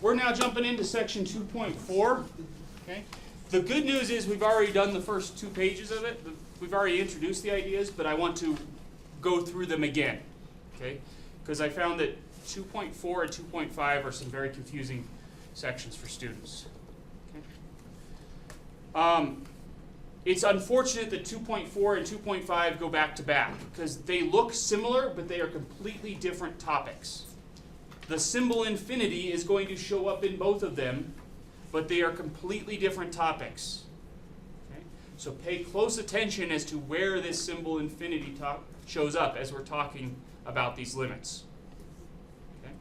we're now jumping into section 2.4. Okay. The good news is we've already done the first 2 pages of it. We've already introduced the ideas, but I want to go through them again. Okay? Because I found that 2.4 and 2.5 are some very confusing sections for students. Okay? It's unfortunate that 2.4 and 2.5 go back to back because they look similar, but they are completely different topics. The symbol infinity is going to show up in both of them, but they are completely different topics. Okay? So pay close attention as to where this symbol infinity shows up as we're talking about these limits. Okay?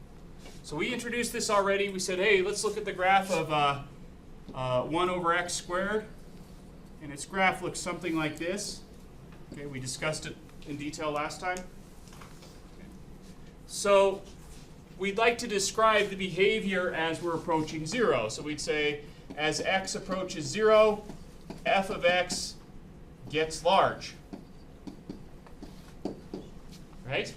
So we introduced this already. We said, hey, let's look at the graph of 1 over x squared. And its graph looks something like this. Okay, we discussed it in detail last time. Okay. So we'd like to describe the behavior as we're approaching 0. So we'd say, as x approaches 0, f of x gets large. Right?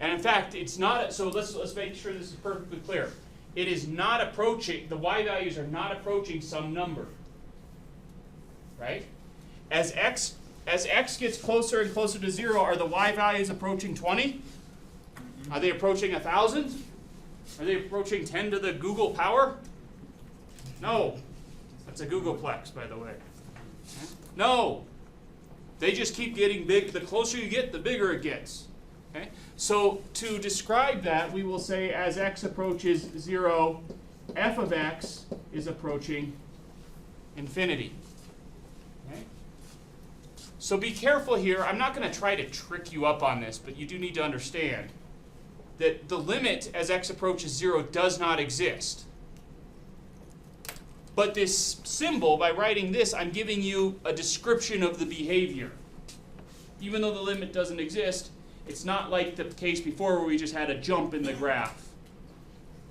And in fact, it's not, so let's make sure this is perfectly clear. It is not approaching, the y values are not approaching some number. Right? As x gets closer and closer to 0, are the y values approaching 20? Are they approaching 1,000? Are they approaching 10 to the Google power? No. That's a Googleplex, by the way. No. They just keep getting big. The closer you get, the bigger it gets. Okay? So to describe that, we will say as x approaches 0, f of x is approaching infinity. Okay? So be careful here. I'm not going to try to trick you up on this, but you do need to understand that the limit as x approaches 0 does not exist. But this symbol, by writing this, I'm giving you a description of the behavior. Even though the limit doesn't exist, it's not like the case before where we just had a jump in the graph.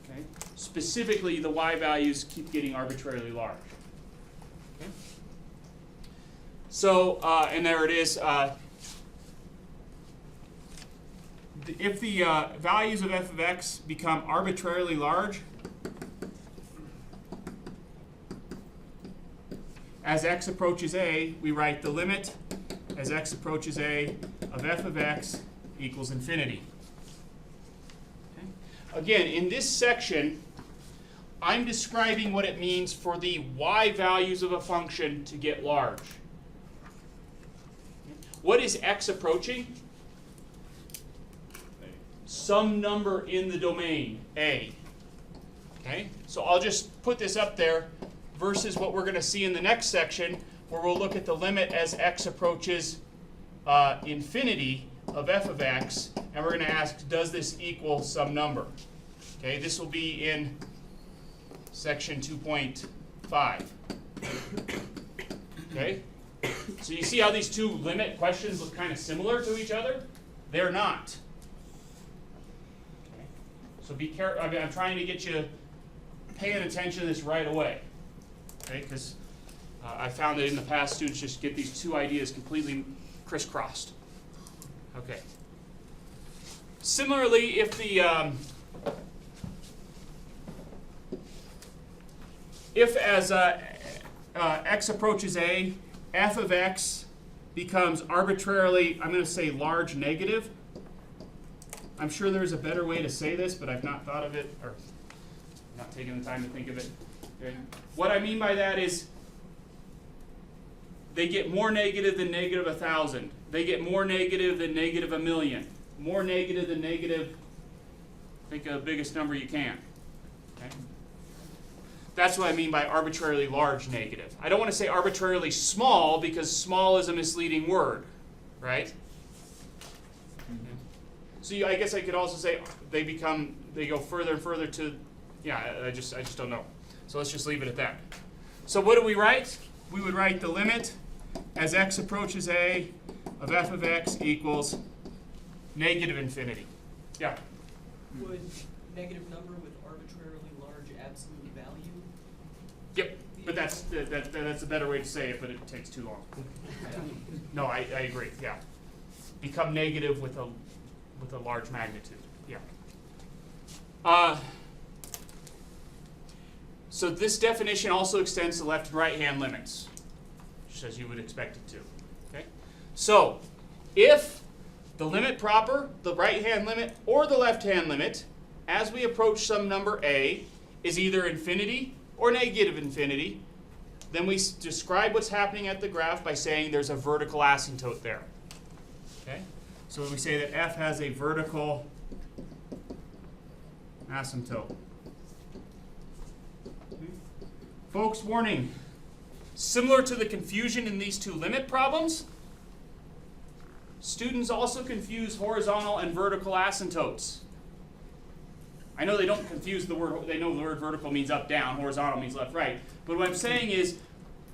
Okay? Specifically, the y values keep getting arbitrarily large. Okay? So, and there it is. If the values of f of x become arbitrarily large, as x approaches a, we write the limit as x approaches a of f of x equals infinity. Okay? Again, in this section, I'm describing what it means for the y values of a function to get large. What is x approaching? Some number in the domain, a. Okay? So I'll just put this up there versus what we're going to see in the next section, where we'll look at the limit as x approaches infinity of f of x, and we're going to ask, does this equal some number? Okay, this will be in section 2.5. Okay? So you see how these two limit questions look kind of similar to each other? They're not. Okay? So be careful. I mean, I'm trying to get you paying attention to this right away. Okay? Because I found that in the past, students just get these two ideas completely crisscrossed. Okay. Similarly, if the if as x approaches a, f of x becomes arbitrarily, I'm going to say large negative. I'm sure there's a better way to say this, but I've not thought of it, or not taken the time to think of it. Okay. What I mean by that is they get more negative than negative 1,000. They get more negative than negative 1,000,000. More negative than negative, think of the biggest number you can. Okay? That's what I mean by arbitrarily large negative. I don't want to say arbitrarily small because small is a misleading word, right? Okay. So I guess I could also say they go further and further to, yeah, I just don't know. So let's just leave it at that. So what do we write? We would write the limit as x approaches a of f of x equals negative infinity. Yeah? Would negative number with arbitrarily large absolute value? Yep, but that's a better way to say it, but it takes too long. No, I agree, yeah. Become negative with a large magnitude, yeah. So this definition also extends to left and right-hand limits, just as you would expect it to. Okay? So if the limit proper, the right-hand limit, or the left-hand limit, as we approach some number a, is either infinity or negative infinity, then we describe what's happening at the graph by saying there's a vertical asymptote there. Okay? So we say that f has a vertical asymptote. Folks, warning. Similar to the confusion in these two limit problems, students also confuse horizontal and vertical asymptotes. I know they don't confuse the word, they know the word vertical means up, down, horizontal means left, right. But what I'm saying is,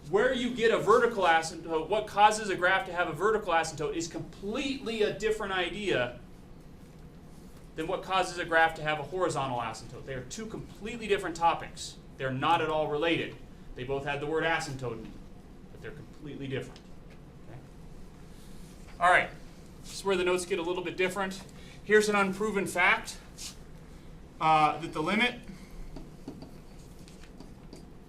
where you get a vertical asymptote, what causes a graph to have a vertical asymptote is completely a different idea than what causes a graph to have a horizontal asymptote. They are two completely different topics. They're not at all related. They both have the word asymptote in them, but they're completely different. Okay? All right, this is where the notes get a little bit different. Here's an unproven fact. That the limit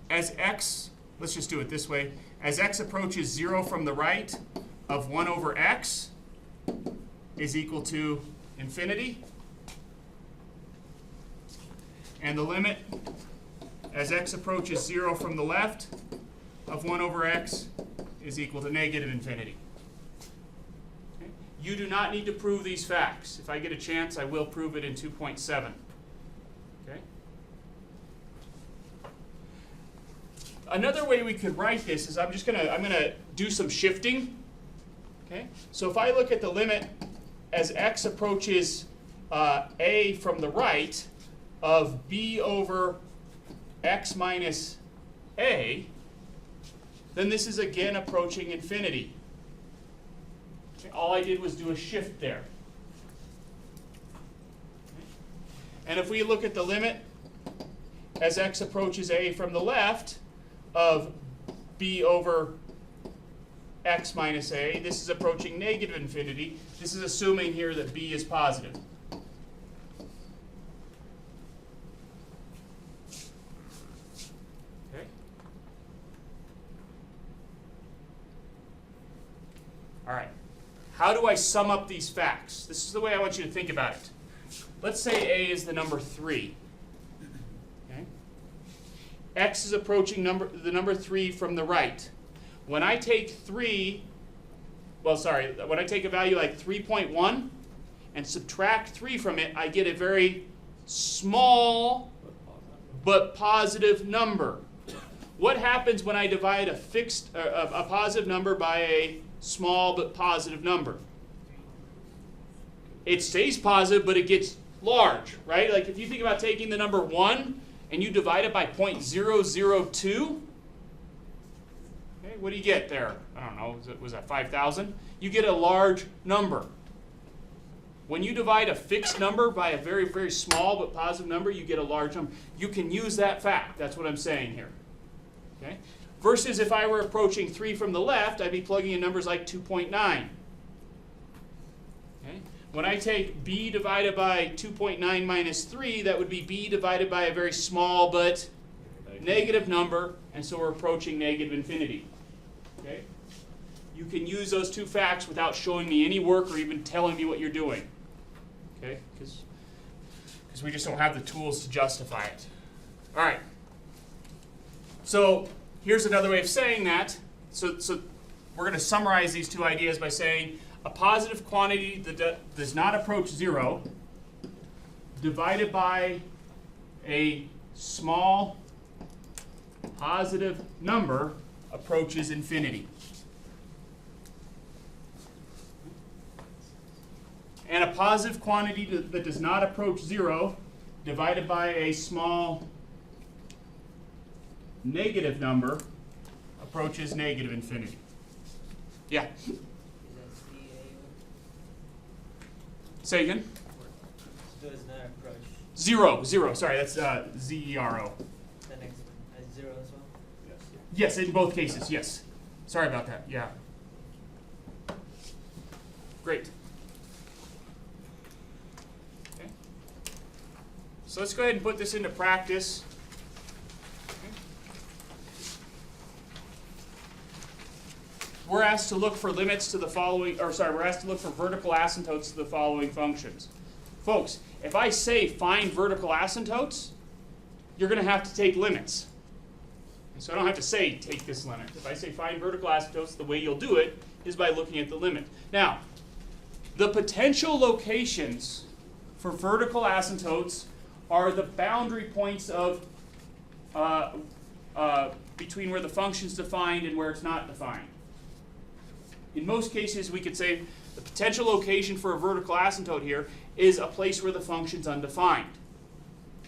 as x, let's just do it this way, as x approaches 0 from the right of 1 over x is equal to infinity. And the limit as x approaches 0 from the left of 1 over x is equal to negative infinity. Okay? You do not need to prove these facts. If I get a chance, I will prove it in 2.7. Okay. Another way we could write this is I'm gonna do some shifting. Okay. So if I look at the limit as x approaches a from the right of b over x minus a, then this is again approaching infinity. Okay. All I did was do a shift there. And if we look at the limit as x approaches a from the left of b over x minus a, this is approaching negative infinity. This is assuming here that b is positive. Okay. All right. How do I sum up these facts? This is the way I want you to think about it. Let's say a is the number 3. Okay? X is approaching the number 3 from the right. When I take when I take a value like 3.1 and subtract 3 from it, I get a very small but positive number. What happens when I divide a positive number by a small but positive number? It stays positive, but it gets large, right? Like if you think about taking the number 1 and you divide it by 0.002, okay, what do you get there? I don't know, was that 5,000? You get a large number. When you divide a fixed number by a very, very small but positive number, you get a large number. You can use that fact. That's what I'm saying here. Okay? Versus if I were approaching 3 from the left, I'd be plugging in numbers like 2.9. Okay? When I take b divided by 2.9 minus 3, that would be b divided by a very small but negative number, and so we're approaching negative infinity. Okay? You can use those two facts without showing me any work or even telling me what you're doing. Okay? Because we just don't have the tools to justify it. All right. So here's another way of saying that. So we're going to summarize these two ideas by saying a positive quantity that does not approach 0 divided by a small positive number approaches infinity. And a positive quantity that does not approach 0 divided by a small negative number approaches negative infinity. Yeah? Say again? Does not approach. 0. Sorry, that's Z-E-R-O. The next one has 0 as well? Yes, in both cases, yes. Sorry about that, yeah. Great. Okay. So let's go ahead and put this into practice. Okay. we're asked to look for limits to the following, or sorry, we're asked to look for vertical asymptotes to the following functions. Folks, if I say find vertical asymptotes, you're going to have to take limits. And so I don't have to say take this limit. If I say find vertical asymptotes, the way you'll do it is by looking at the limit. Now, the potential locations for vertical asymptotes are the boundary points of between where the function's defined and where it's not defined. In most cases, we could say the potential location for a vertical asymptote here is a place where the function's undefined.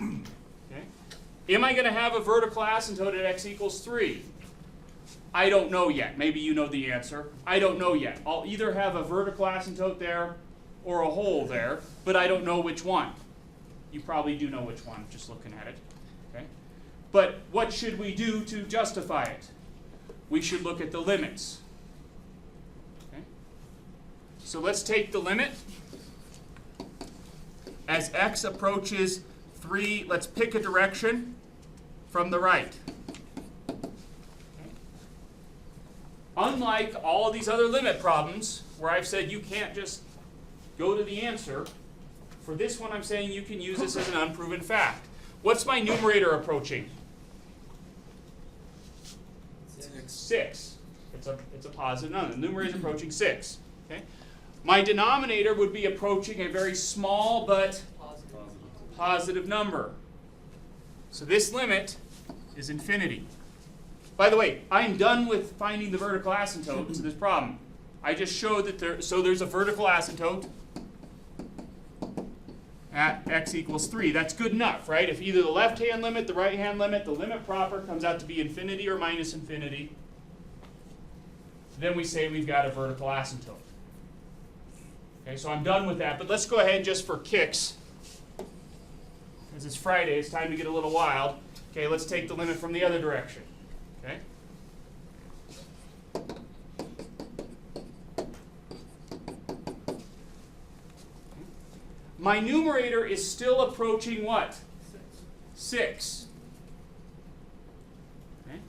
Okay? Am I going to have a vertical asymptote at x equals 3? I don't know yet. Maybe you know the answer. I don't know yet. I'll either have a vertical asymptote there or a hole there, but I don't know which one. You probably do know which one, just looking at it. Okay? But what should we do to justify it? We should look at the limits. Okay? So let's take the limit. As x approaches 3, let's pick a direction from the right. Okay? Unlike all of these other limit problems, where I've said you can't just go to the answer, for this one I'm saying you can use this as an unproven fact. What's my numerator approaching? 6. It's a positive number. The numerator is approaching 6. Okay? My denominator would be approaching a very small but positive number. So this limit is infinity. By the way, I'm done with finding the vertical asymptote to this problem. I just showed that there's a vertical asymptote at x equals 3. That's good enough, right? If either the left-hand limit, the right-hand limit, the limit proper comes out to be infinity or minus infinity, then we say we've got a vertical asymptote. Okay, so I'm done with that, but let's go ahead just for kicks. Because it's Friday, it's time to get a little wild. Okay, let's take the limit from the other direction. Okay? My numerator is still approaching what? 6. Okay?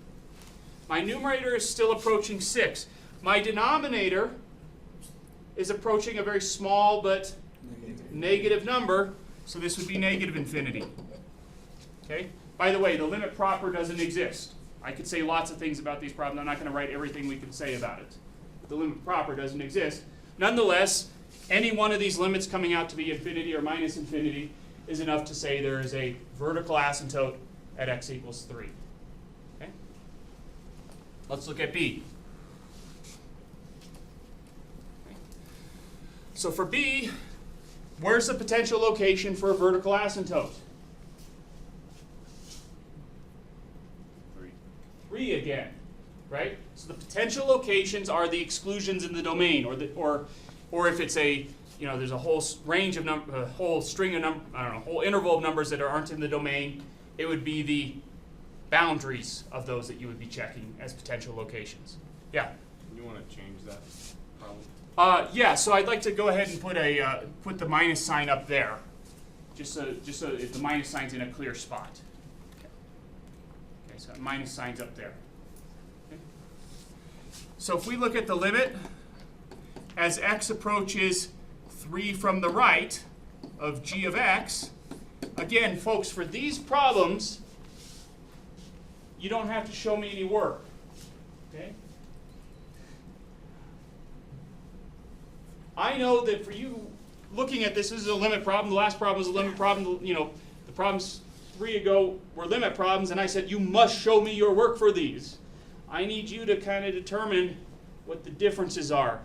My numerator is still approaching 6. My denominator is approaching a very small but negative number, so this would be negative infinity. Okay? By the way, the limit proper doesn't exist. I could say lots of things about these problems. I'm not going to write everything we can say about it. The limit proper doesn't exist. Nonetheless, any one of these limits coming out to be infinity or minus infinity is enough to say there is a vertical asymptote at x equals 3. Okay? Let's look at B. Okay. So for B, where's the potential location for a vertical asymptote? 3 again, right? So the potential locations are the exclusions in the domain, or if it's a, there's a whole range of a whole string of whole interval of numbers that aren't in the domain, it would be the boundaries of those that you would be checking as potential locations. Yeah. You want to change that problem? Yeah. So I'd like to go ahead and put the minus sign up there, just so if the minus sign's in a clear spot. Okay. So minus sign's up there. Okay. So if we look at the limit, as x approaches 3 from the right of g of x, again, folks, for these problems, you don't have to show me any work. Okay? I know that for you, looking at this is a limit problem. The last problem was a limit problem. The problems 3 ago were limit problems, and I said, you must show me your work for these. I need you to kind of determine what the differences are.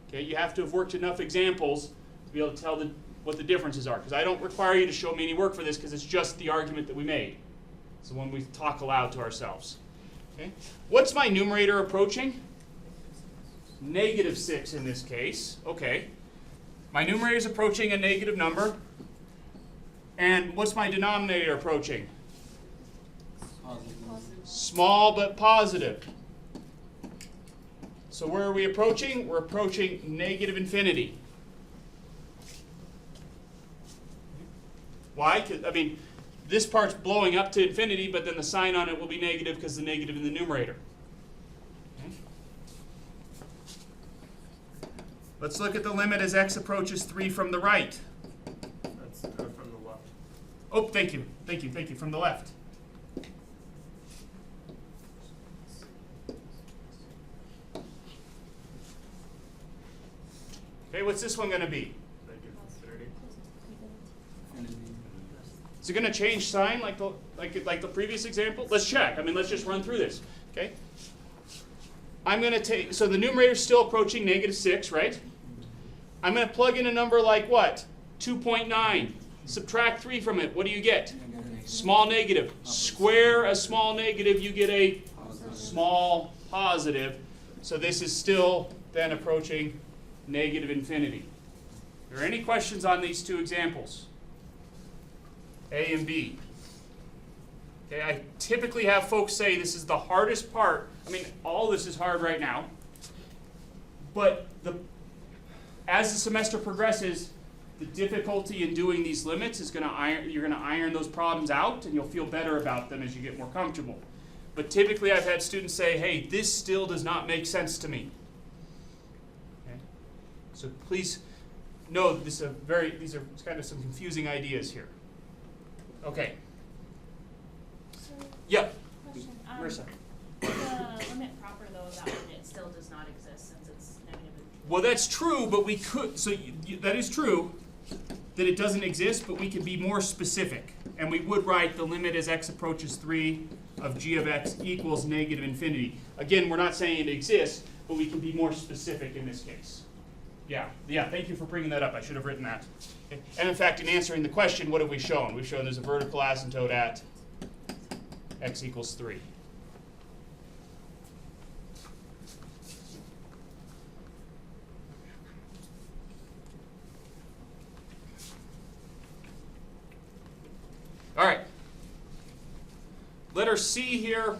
Okay, you have to have worked enough examples to be able to tell what the differences are. Because I don't require you to show me any work for this, because it's just the argument that we made. It's the one we talk aloud to ourselves. Okay? What's my numerator approaching? Negative 6 in this case. Okay. My numerator is approaching a negative number. And what's my denominator approaching? Positive. Small but positive. So where are we approaching? We're approaching negative infinity. Why? 'Cause, this part's blowing up to infinity, but then the sign on it will be negative because the negative in the numerator. Okay. Let's look at the limit as x approaches 3 from the right. That's from the left. Oh, thank you, from the left. Okay, what's this one going to be? Is it going to change sign like the previous example? Let's check. I mean, let's just run through this. Okay. I'm going to take, so the numerator's still approaching -6, right? I'm going to plug in a number like what? 2.9. Subtract 3 from it. What do you get? Small negative. Square a small negative, you get a small positive. So this is still then approaching negative infinity. Are there any questions on these two examples? A and B. Okay, I typically have folks say this is the hardest part. I mean, all this is hard right now. But as the semester progresses, the difficulty in doing these limits is you're going to iron those problems out, and you'll feel better about them as you get more comfortable. But typically I've had students say, hey, this still does not make sense to me. Okay? So please know these are kind of some confusing ideas here. Okay. So, Yeah. question. Marissa. The limit proper, though, of that one, it still does not exist since it's negative. Well, that's true, but we could, so that is true that it doesn't exist, but we could be more specific. And we would write the limit as x approaches 3 of g of x equals negative infinity. Again, we're not saying it exists, but we can be more specific in this case. Yeah, thank you for bringing that up. I should have written that. Okay. And in fact, in answering the question, what have we shown? We've shown there's a vertical asymptote at x equals 3. All right. Letter C here.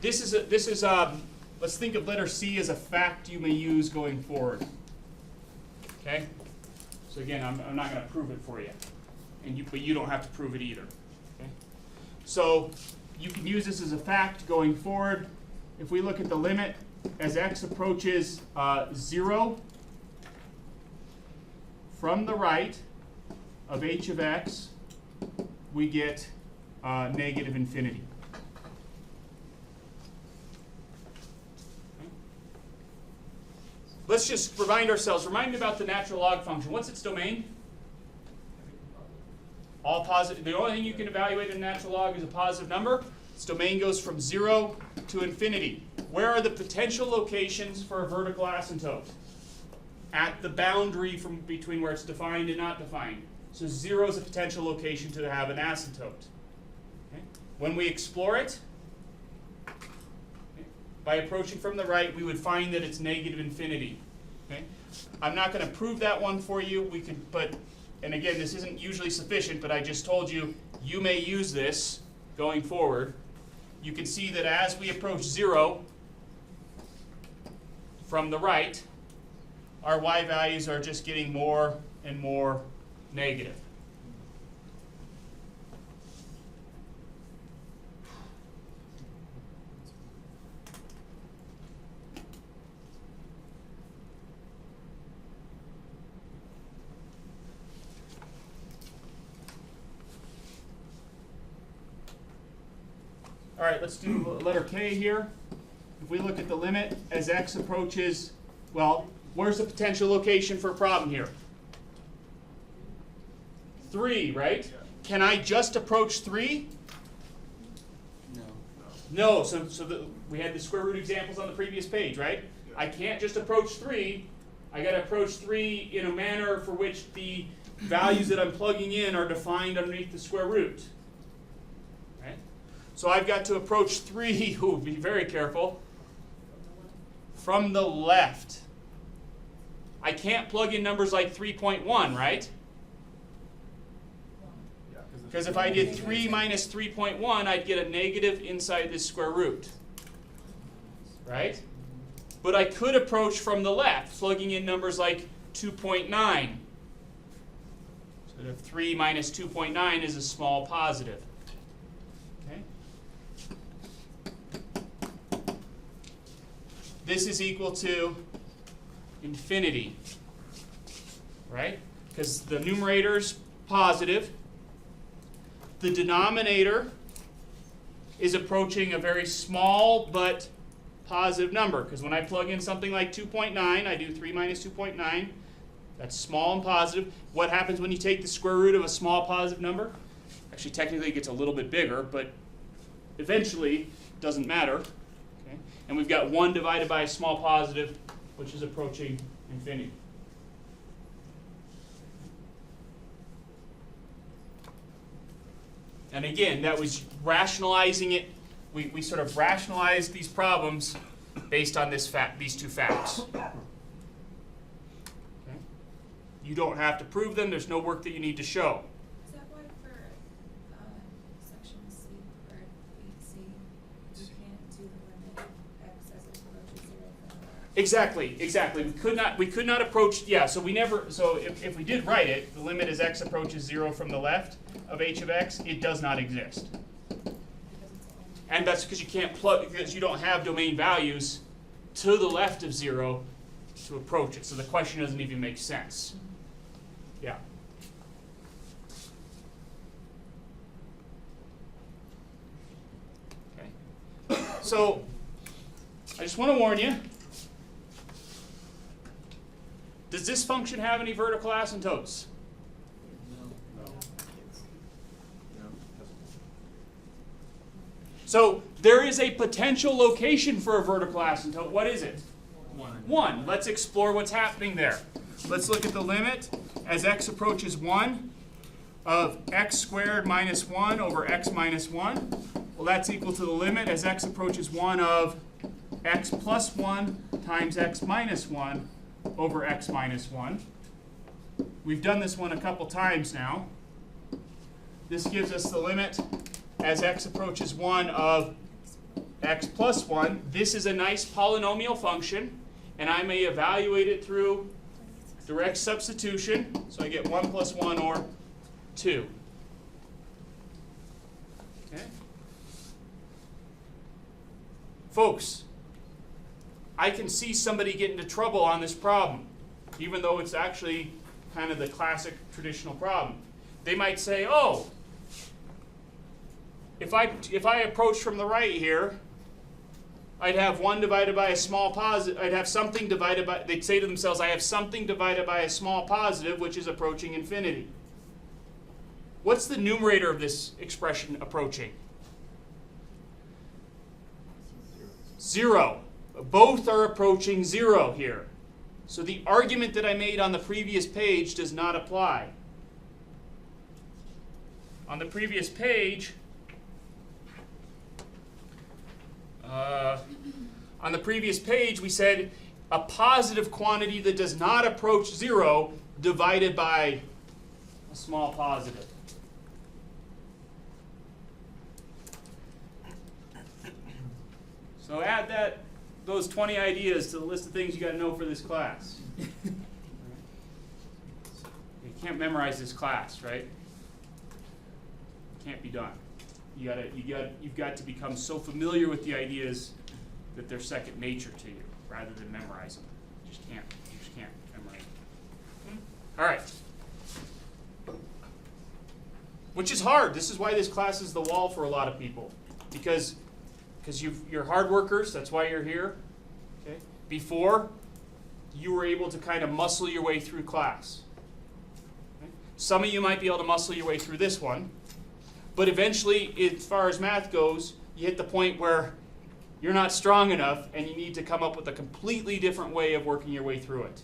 Let's think of letter C as a fact you may use going forward. Okay? So again, I'm not going to prove it for you, but you don't have to prove it either. Okay? So you can use this as a fact going forward. If we look at the limit as x approaches 0 from the right of h of x, we get negative infinity. Let's just remind ourselves, remind me about the natural log function. What's its domain? All positive. The only thing you can evaluate in a natural log is a positive number. Its domain goes from 0 to infinity. Where are the potential locations for a vertical asymptote? At the boundary between where it's defined and not defined. So 0 is a potential location to have an asymptote. Okay? When we explore it, by approaching from the right, we would find that it's negative infinity. Okay? I'm not going to prove that one for you. We could, and again, this isn't usually sufficient, but I just told you, you may use this going forward. You can see that as we approach 0 from the right, our y values are just getting more and more negative. All right, let's do letter K here. If we look at the limit as x approaches, well, where's the potential location for a problem here? 3, right? Yeah. Can I just approach 3? No. So we had the square root examples on the previous page, right? Yeah. I can't just approach 3. I got to approach 3 in a manner for which the values that I'm plugging in are defined underneath the square root. Right? So I've got to approach 3, ooh, be very careful, from the left. I can't plug in numbers like 3.1, right? Because if I did 3 minus 3.1, I'd get a negative inside this square root. Right? But I could approach from the left, plugging in numbers like 2.9. So that 3 minus 2.9 is a small positive. Okay? This is equal to infinity. right? Because the numerator's positive. The denominator is approaching a very small but positive number, because when I plug in something like 2.9, I do 3 minus 2.9. That's small and positive. What happens when you take the square root of a small positive number? Actually, technically it gets a little bit bigger, but eventually it doesn't matter. Okay? And we've got 1 divided by a small positive, which is approaching infinity. And again, that was rationalizing it. We sort of rationalized these problems based on these two facts. Okay? You don't have to prove them. There's no work that you need to show. Is that why for section C or 8C, you can't do the limit x as it approaches 0 from the left? Exactly. We could not approach. Yeah. So we never. So if we did write it, the limit as x approaches 0 from the left of h of x, it does not exist. And that's because you can't plug, because you don't have domain values to the left of 0 to approach it. So the question doesn't even make sense. Yeah. Okay. So I just want to warn you. Does this function have any vertical asymptotes? So there is a potential location for a vertical asymptote. What is it? 1. Let's explore what's happening there. Let's look at the limit as x approaches 1 of x squared minus 1 over x minus 1. Well, that's equal to the limit as x approaches 1 of x plus 1 times x minus 1 over x minus 1. We've done this one a couple times now. This gives us the limit as x approaches 1 of x plus 1. This is a nice polynomial function, and I may evaluate it through direct substitution. So I get 1 plus 1 or 2. Okay. Folks, I can see somebody get into trouble on this problem, even though it's actually kind of the classic traditional problem. They might say, oh, if I approach from the right here, I'd have 1 divided by a small positive. I'd have something divided by, they'd say to themselves, I have something divided by a small positive, which is approaching infinity. What's the numerator of this expression approaching? 0. Both are approaching 0 here. So the argument that I made on the previous page does not apply. On the previous page, we said a positive quantity that does not approach 0 divided by a small positive. So add those 20 ideas to the list of things you got to know for this class. You can't memorize this class, right? It can't be done. You've got to become so familiar with the ideas that they're second nature to you, rather than memorize them. You just can't memorize them. All right. Which is hard. This is why this class is the wall for a lot of people, because you're hard workers. That's why you're here. Okay. Before, you were able to kind of muscle your way through class. Okay. Some of you might be able to muscle your way through this one. But eventually, as far as math goes, you hit the point where you're not strong enough and you need to come up with a completely different way of working your way through it.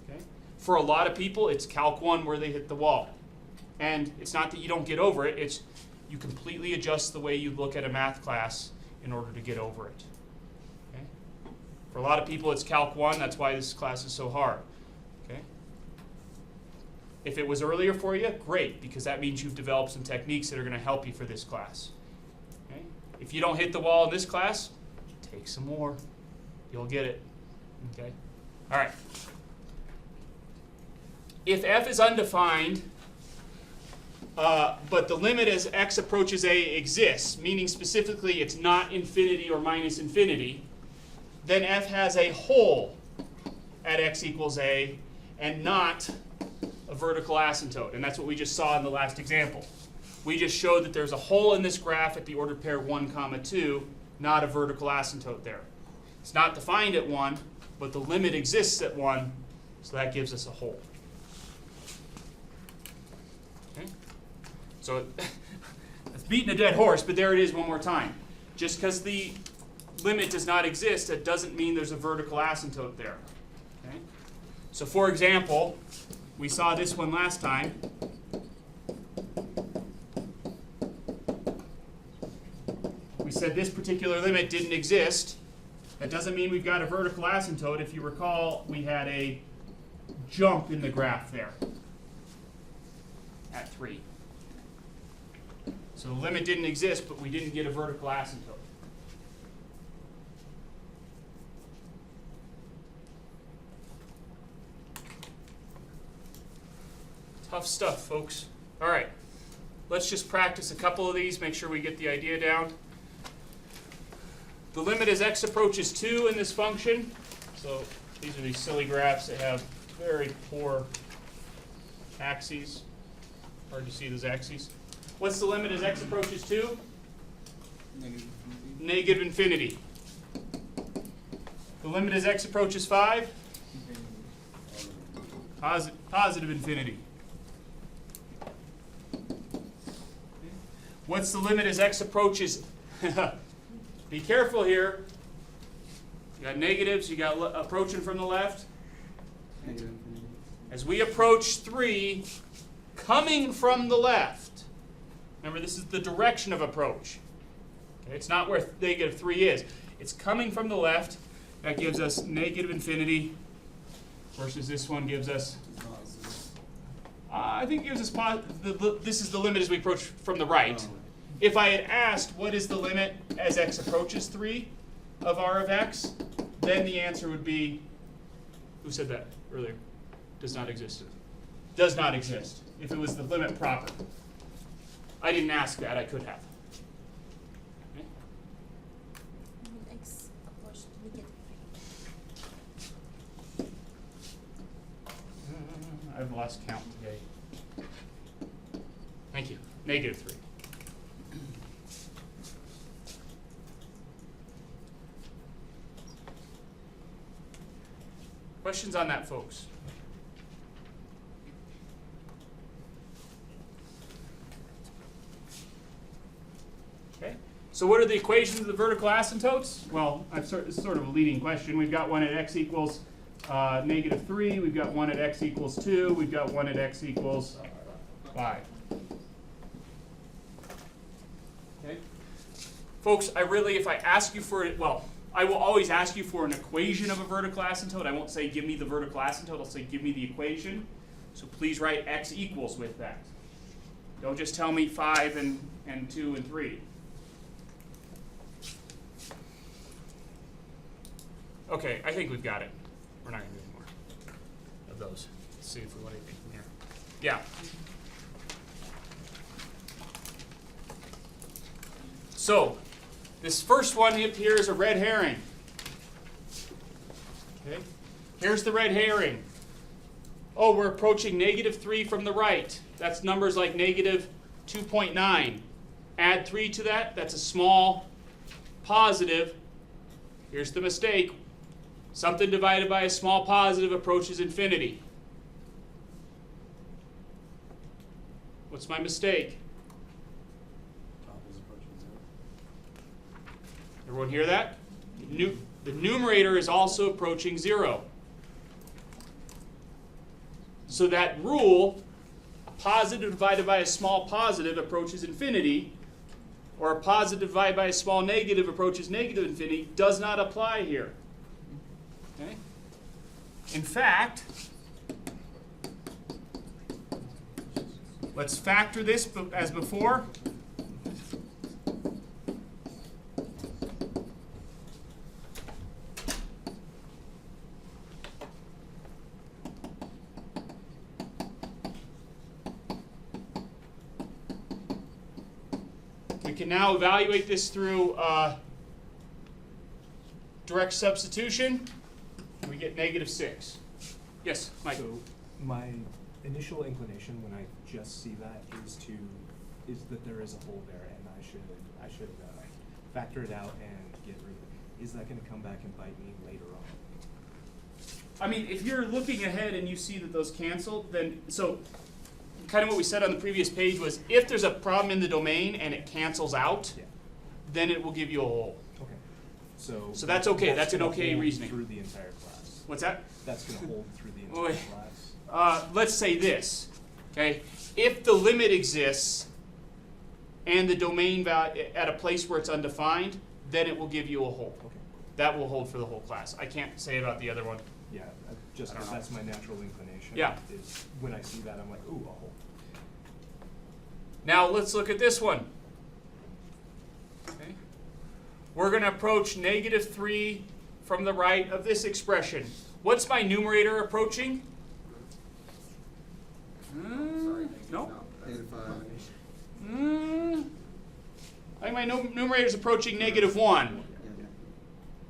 Okay? For a lot of people, it's Calc 1 where they hit the wall. And it's not that you don't get over it, it's you completely adjust the way you look at a math class in order to get over it. Okay? For a lot of people, it's Calc 1, that's why this class is so hard. Okay? If it was earlier for you, great, because that means you've developed some techniques that are going to help you for this class. Okay? If you don't hit the wall in this class, take some more. You'll get it. Okay? All right. If f is undefined, but the limit as x approaches a exists, meaning specifically it's not infinity or minus infinity, then f has a hole at x equals a and not a vertical asymptote, and that's what we just saw in the last example. We just showed that there's a hole in this graph at the ordered pair 1, 2, not a vertical asymptote there. It's not defined at 1, but the limit exists at 1, so that gives us a hole. Okay? So it's beating a dead horse, but there it is one more time. Just because the limit does not exist, that doesn't mean there's a vertical asymptote there. Okay? So for example, we saw this one last time. We said this particular limit didn't exist. That doesn't mean we've got a vertical asymptote. If you recall, we had a jump in the graph there at 3. So the limit didn't exist, but we didn't get a vertical asymptote. Tough stuff, folks. All right, let's just practice a couple of these, make sure we get the idea down. The limit as x approaches 2 in this function. So these are these silly graphs that have very poor axes. Hard to see those axes. What's the limit as x approaches 2? Negative infinity. The limit as x approaches 5? Positive infinity. What's the limit as x approaches? Be careful here. You got negatives, you got approaching from the left. As we approach 3, coming from the left. Remember, this is the direction of approach. Okay, it's not where negative 3 is. It's coming from the left. That gives us negative infinity versus this one gives us, I think it gives us, this is the limit as we approach from the right. If I had asked what is the limit as x approaches 3 of r of x, then the answer would be, who said that earlier? Does not exist. Does not exist, if it was the limit proper. I didn't ask that, I could have. Okay. X approach negative. I've lost count today. Thank you. Negative 3. Questions on that, folks? Okay. So what are the equations of the vertical asymptotes? Well, this is sort of a leading question. We've got one at x equals negative 3. We've got one at x equals 2. We've got one at x equals 5. Okay. Folks, if I ask you for it, well, I will always ask you for an equation of a vertical asymptote. I won't say give me the vertical asymptote. I'll say give me the equation. So please write x equals with that. Don't just tell me 5 and 2 and 3. Okay, I think we've got it. We're not going to do any more of those. Let's see if we want anything from here. Yeah. So, this first one up here is a red herring. Okay. Here's the red herring. Oh, we're approaching negative 3 from the right. That's numbers like negative 2.9. Add 3 to that. That's a small positive. Here's the mistake. Something divided by a small positive approaches infinity. What's my mistake? Everyone hear that? The numerator is also approaching 0. So that rule, a positive divided by a small positive approaches infinity, or a positive divided by a small negative approaches negative infinity, does not apply here. Okay? In fact, let's factor this as before. We can now evaluate this through direct substitution. We get negative 6. Yes, Mike? So my initial inclination when I just see that is that there is a hole there, and I should factor it out and get rid of it. Is that going to come back and bite me later on? I mean, if you're looking ahead and you see that those cancel, then, so kind of what we said on the previous page was if there's a problem in the domain and it cancels out, Yeah. then it will give you a hole. Okay. So that's okay. That's an gonna okay hold reasoning. through the entire class. What's that? That's going to hold through the Wait. entire class. Let's say this, okay? If the limit exists and the domain value at a place where it's undefined, then it will give you a hole. Okay. That will hold for the whole class. I can't say about the other one. Yeah, just I don't because know. that's my natural inclination. Yeah. Is when I see that, I'm like, ooh, a hole. Now let's look at this one. Okay. We're going to approach -3 from the right of this expression. What's my numerator approaching? No? I think my numerator is approaching -1,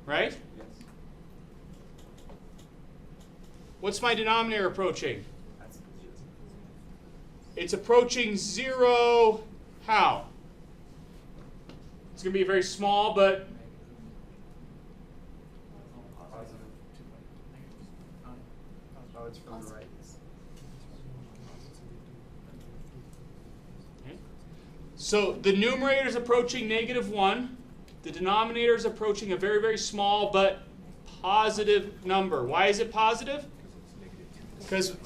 right? What's my denominator approaching? It's approaching 0. How? It's going to be very small, but Oh, it's from the right. so the numerator is approaching -1. The denominator is approaching a very, very small but positive number. Why is it positive? Because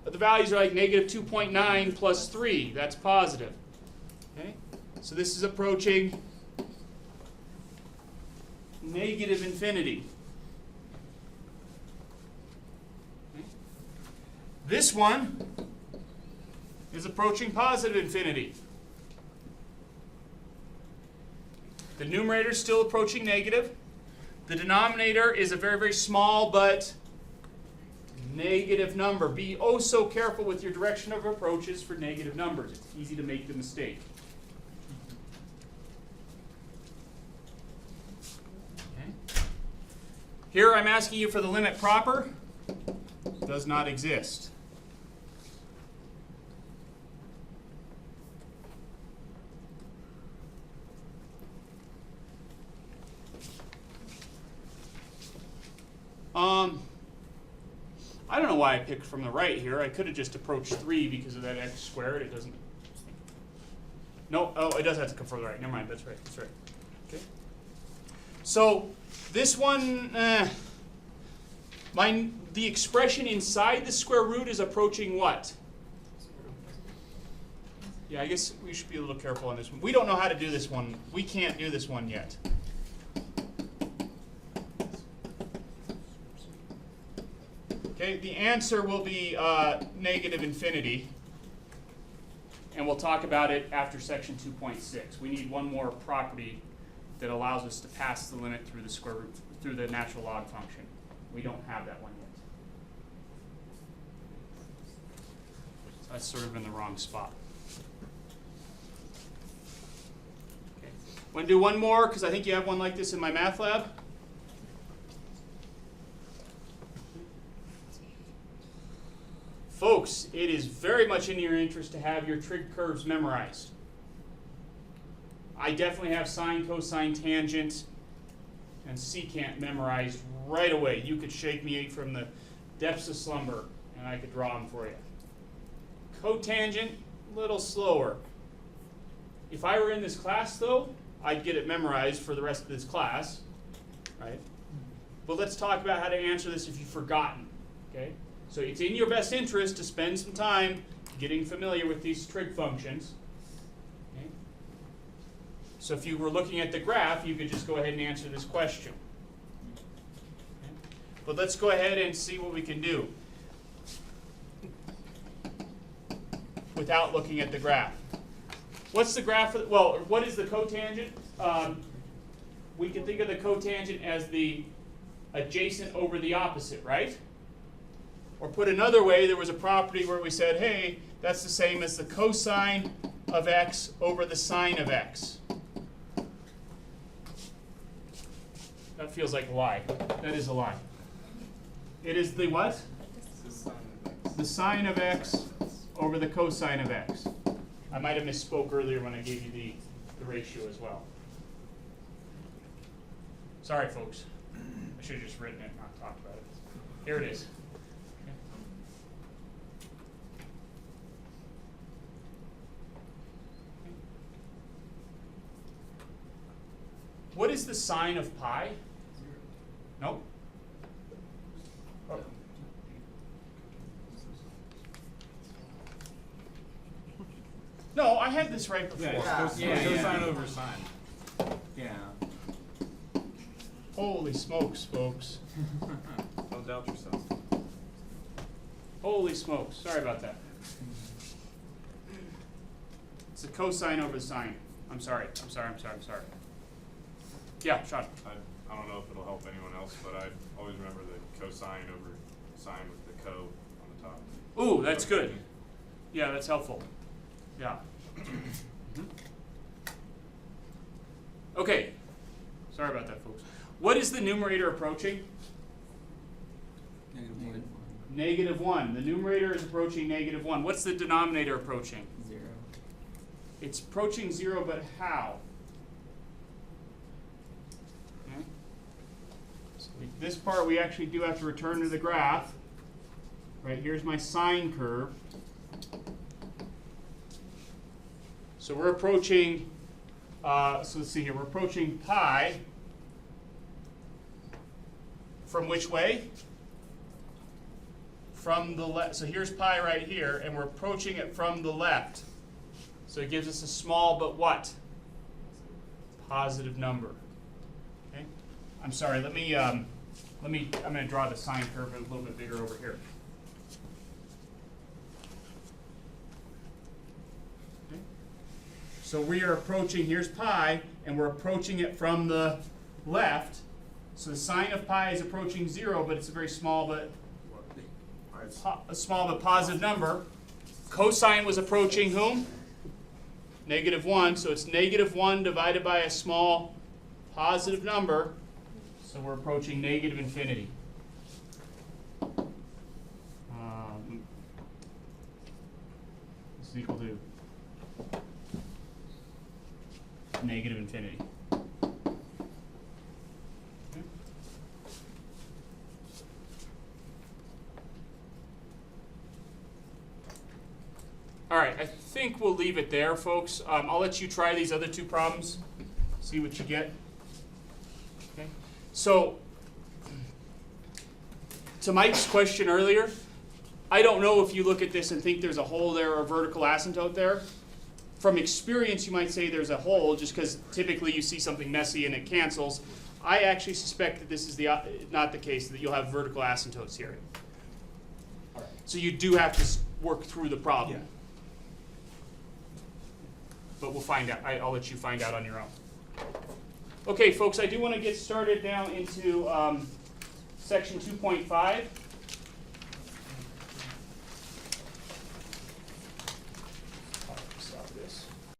the values are like -2.9 plus 3. That's positive. Okay? So this is approaching -infinity. Okay? This one is approaching positive infinity. The numerator is still approaching negative. The denominator is a very, very small but negative number. Be oh so careful with your direction of approaches for negative numbers. It's easy to make the mistake. Okay. Here I'm asking you for the limit proper. Does not exist. I don't know why I picked from the right here. I could have just approached 3 because of that x squared. It doesn't. No, oh, it does have to come from the right. Never mind. That's right. That's right. Okay. So this one, the expression inside the square root is approaching what? Yeah, I guess we should be a little careful on this one. We don't know how to do this one. We can't do this one yet. Okay, the answer will be -infinity, and we'll talk about it after section 2.6. We need one more property that allows us to pass the limit through the square root, through the natural log function. We don't have that one yet. So that's sort of in the wrong spot. Okay. Want to do one more, because I think you have one like this in my math lab? Folks, it is very much in your interest to have your trig curves memorized. I definitely have sine, cosine, tangent, and secant memorized right away. You could shake me from the depths of slumber, and I could draw them for you. Cotangent, a little slower. If I were in this class, though, I'd get it memorized for the rest of this class, right? But let's talk about how to answer this if you've forgotten, okay? So it's in your best interest to spend some time getting familiar with these trig functions. Okay? So if you were looking at the graph, you could just go ahead and answer this question. Okay? But let's go ahead and see what we can do without looking at the graph. What's the graph? Well, what is the cotangent? We can think of the cotangent as the adjacent over the opposite, right? Or put another way, there was a property where we said, hey, that's the same as the cosine of x over the sine of x. That feels like a lie. That is a lie. It is the what? It's the sine of x. the sine of x over the cosine of x. I might have misspoke earlier when I gave you the ratio as well. Sorry, folks. I should have just written it, not talked about it. Here it is. What is the sine of pi? Nope. Oh. No, I had this right before. Cosine over sine. Yeah. Holy smokes, folks. Don't doubt yourself. Holy smokes. Sorry about that. It's the cosine over the sine. I'm sorry. Yeah, Sean. I don't know if it'll help anyone else, but I always remember the cosine over sine with the co on the top. Ooh, that's good. Yeah, that's helpful. Yeah. Okay. Sorry about that, folks. What is the numerator approaching? -1. The numerator is approaching -1. What's the denominator approaching? 0. It's approaching 0, but how? Okay. So this part we actually do have to return to the graph. Right, here's my sine curve. So we're approaching, so let's see here, we're approaching pi from which way? From the left. So here's pi right here, and we're approaching it from the left. So it gives us a small but what? Positive number. Okay. I'm sorry. I'm going to draw the sine curve a little bit bigger over here. Okay. So we are approaching. Here's pi, and we're approaching it from the left. So the sine of pi is approaching 0, but it's a very small but positive number. Cosine was approaching whom? -1. So it's -1 divided by a small positive number. So we're approaching -infinity. This is equal to -infinity. All right, I think we'll leave it there, folks. I'll let you try these other two problems, see what you get. Okay. So, to Mike's question earlier, I don't know if you look at this and think there's a hole there or a vertical asymptote there. From experience, you might say there's a hole just because typically you see something messy and it cancels. I actually suspect that this is not the case, that you'll have vertical asymptotes here. All right. So you do have to work through the problem. Yeah. But we'll find out. I'll let you find out on your own. Okay, folks, I do want to get started now into section 2.5.